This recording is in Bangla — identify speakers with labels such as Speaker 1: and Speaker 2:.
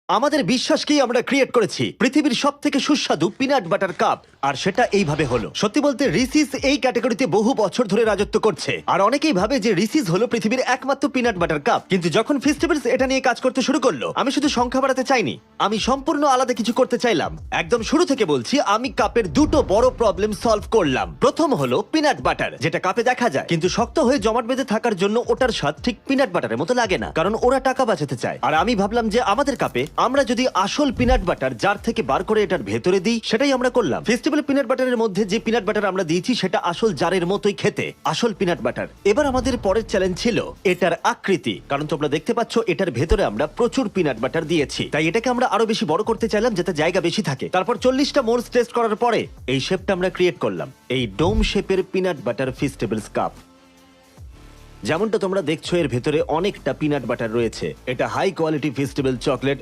Speaker 1: আমাদের বিশ্বাসকেই আমরা ক্রিয়েট করেছি পৃথিবীর সব থেকে সুস্বাদু পিনাট বাটার কাপ, আর সেটা এইভাবে হলো। সত্যি বলতে রিসিস এই ক্যাটাগরিতে বহু বছর ধরে রাজত্ব করছে, আর অনেকেই ভাবে যে রিসিস হলো পৃথিবীর একমাত্র পিনাট বাটার কাপ। কিন্তু যখন ফেস্টিভ্যালস এটা নিয়ে কাজ করতে শুরু করলো, আমি শুধু সংখ্যা বাড়াতে চাইনি, আমি সম্পূর্ণ আলাদা কিছু করতে চাইলাম। একদম শুরু থেকে বলছি, আমি কাপের দুটো বড় প্রবলেম সলভ করলাম। প্রথম হলো পিনাট বাটার, যেটা কাপে দেখা যায় কিন্তু শক্ত হয়ে জমাট বেঁধে থাকার জন্য ওটার স্বাদ ঠিক পিনাট বাটারের মতো লাগে না, কারণ ওরা টাকা বাঁচাতে চায়। আর আমি ভাবলাম যে আমাদের কাপে আমরা যদি আসল পিনাট বাটার জার থেকে বার করে এটার ভেতরে দিই, সেটাই আমরা করলাম। ফেস্টিভ্যাল পিনাট বাটারের মধ্যে যে পিনাট বাটার আমরা দিয়েছি সেটা আসল জারের মতোই খেতে, আসল পিনাট বাটার। এবার আমাদের পরের চ্যালেঞ্জ ছিল এটার আকৃতি, কারণ তোমরা দেখতে পাচ্ছ এটার ভেতরে আমরা প্রচুর পিনাট বাটার দিয়েছি, তাই এটাকে আমরা আরো বেশি বড় করতে চাইলাম যাতে জায়গা বেশি থাকে। তারপর 40টা মোল্ডস টেস্ট করার পরে এই শেপটা আমরা ক্রিয়েট করলাম, এই ডোম শেপের পিনাট বাটার ফেস্টিভ্যালস কাপ। যেমনটা তোমরা দেখছো এর ভেতরে অনেকটা পিনাট বাটার রয়েছে। এটা হাই কোয়ালিটি ফেস্টিভ্যাল চকলেট।